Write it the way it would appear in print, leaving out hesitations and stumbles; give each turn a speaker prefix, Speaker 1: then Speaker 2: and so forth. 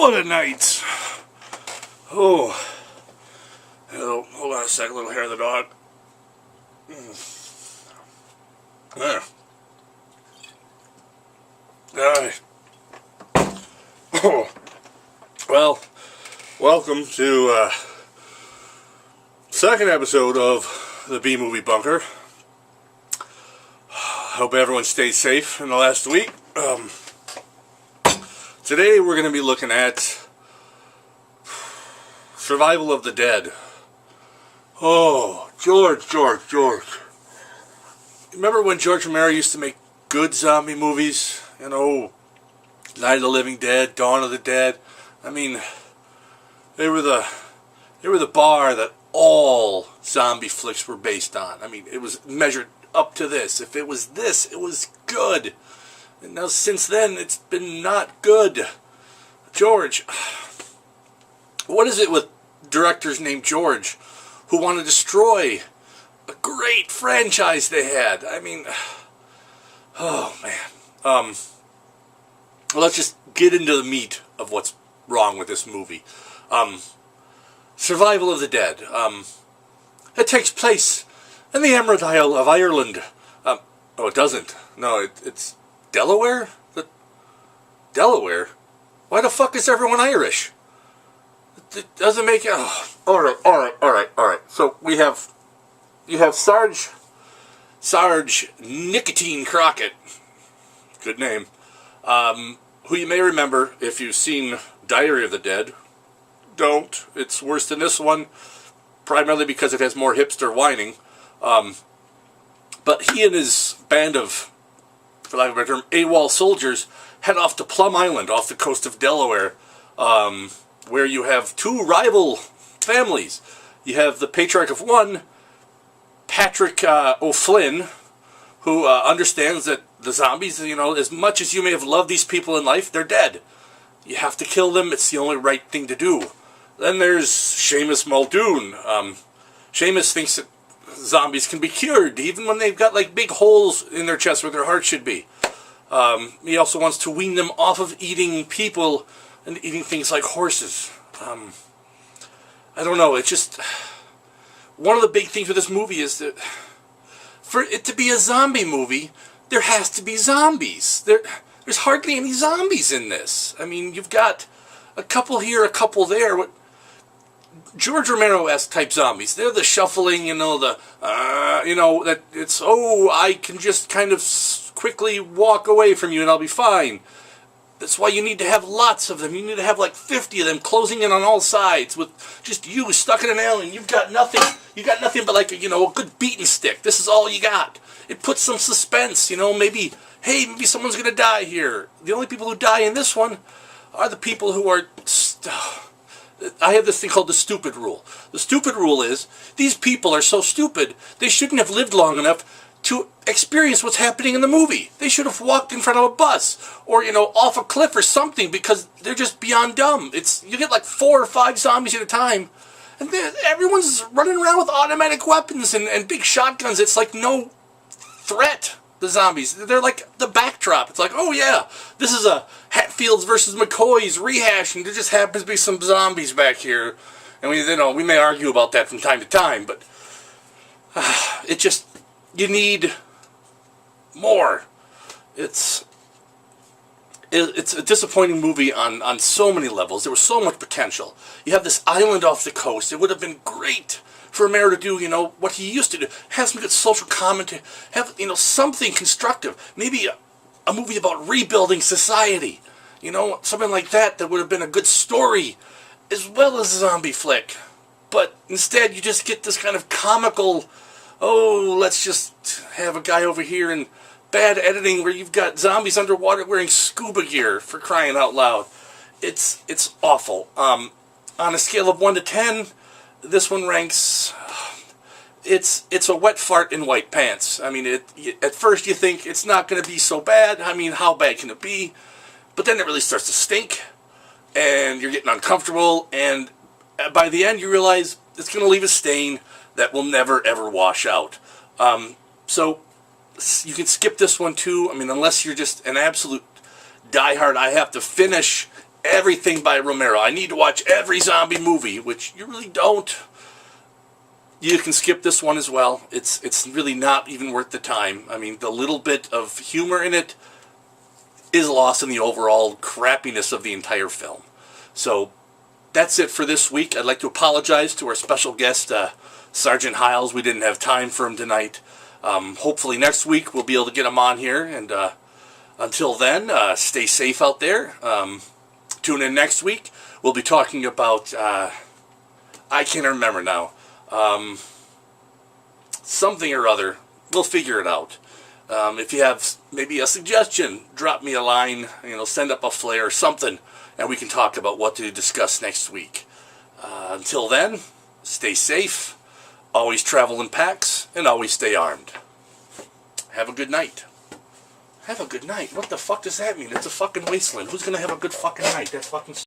Speaker 1: What a night. Oh. Hello. Hold on a second. Little hair of the dog. There. Alright. Oh. Well, welcome to second episode of the B-Movie Bunker. Hope everyone stayed safe in the last week. Today we're going to be looking at Survival of the Dead. Oh, George. Remember when George Romero used to make good zombie movies? You know, Night of the Living Dead, Dawn of the Dead. I mean, they were the bar that all zombie flicks were based on. I mean, it was measured up to this. If it was this, it was good. And now since then, it's been not good. George, what is it with directors named George who want to destroy a great franchise they had? I mean, oh man. Well, let's just get into the meat of what's wrong with this movie. Survival of the Dead. It takes place in the Emerald Isle of Ireland. Oh, it doesn't. No, it's Delaware? Delaware? Why the fuck is everyone Irish? It doesn't make it... Oh, alright. So you have Sarge Nicotine Crockett. Good name. Who you may remember if you've seen Diary of the Dead. Don't. It's worse than this one, primarily because it has more hipster whining. But he and his band of, for lack of a better term, AWOL soldiers head off to Plum Island off the coast of Delaware, where you have two rival families. You have the patriarch of one, Patrick O'Flynn, who understands that the zombies, you know, as much as you may have loved these people in life, they're dead. You have to kill them. It's the only right thing to do. Then there's Seamus Muldoon. Seamus thinks that zombies can be cured, even when they've got like big holes in their chest where their heart should be. He also wants to wean them off of eating people and eating things like horses. I don't know. It's just one of the big things with this movie is that for it to be a zombie movie, there has to be zombies. There's hardly any zombies in this. I mean, you've got a couple here, a couple there. What George Romero-esque type zombies. They're the shuffling, that it's, oh, I can just kind of quickly walk away from you and I'll be fine. That's why you need to have lots of them. You need to have like 50 of them closing in on all sides with just you stuck in an alley and you've got nothing. You got nothing but like, a good beating stick. This is all you got. It puts some suspense, maybe someone's going to die here. The only people who die in this one are the people who are... I have this thing called the stupid rule. The stupid rule is, these people are so stupid, they shouldn't have lived long enough to experience what's happening in the movie. They should have walked in front of a bus, or, off a cliff or something, because they're just beyond dumb. You get like 4 or 5 zombies at a time, and everyone's running around with automatic weapons and big shotguns. It's like no threat. The zombies, they're like the backdrop. It's like, oh yeah, this is a Hatfields versus McCoy's rehash, and there just happens to be some zombies back here, and we may argue about that from time to time, but you need more. It's a disappointing movie on so many levels. There was so much potential. You have this island off the coast. It would have been great for Romero to do, what he used to do. Have some good social commentary. Have, something constructive. Maybe a movie about rebuilding society. Something like that would have been a good story, as well as a zombie flick. But instead, you just get this kind of comical, oh, let's just have a guy over here in bad editing where you've got zombies underwater wearing scuba gear, for crying out loud. It's awful. On a scale of 1 to 10, this one ranks, it's a wet fart in white pants. I mean, at first you think it's not going to be so bad. I mean, how bad can it be? But then it really starts to stink, and you're getting uncomfortable, and by the end you realize it's going to leave a stain that will never, ever wash out. So you can skip this one too. I mean, unless you're just an absolute diehard, I have to finish everything by Romero. I need to watch every zombie movie, which you really don't. You can skip this one as well. It's really not even worth the time. I mean, the little bit of humor in it is lost in the overall crappiness of the entire film. So that's it for this week. I'd like to apologize to our special guest, Sergeant Hiles. We didn't have time for him tonight. Hopefully next week we'll be able to get him on here. And until then, stay safe out there. Tune in next week. We'll be talking about, I can't remember now, something or other. We'll figure it out. If you have maybe a suggestion, drop me a line, send up a flare or something, and we can talk about what to discuss next week. Until then, stay safe, always travel in packs, and always stay armed. Have a good night. Have a good night? What the fuck does that mean? It's a fucking wasteland. Who's gonna have a good fucking night? That's fucking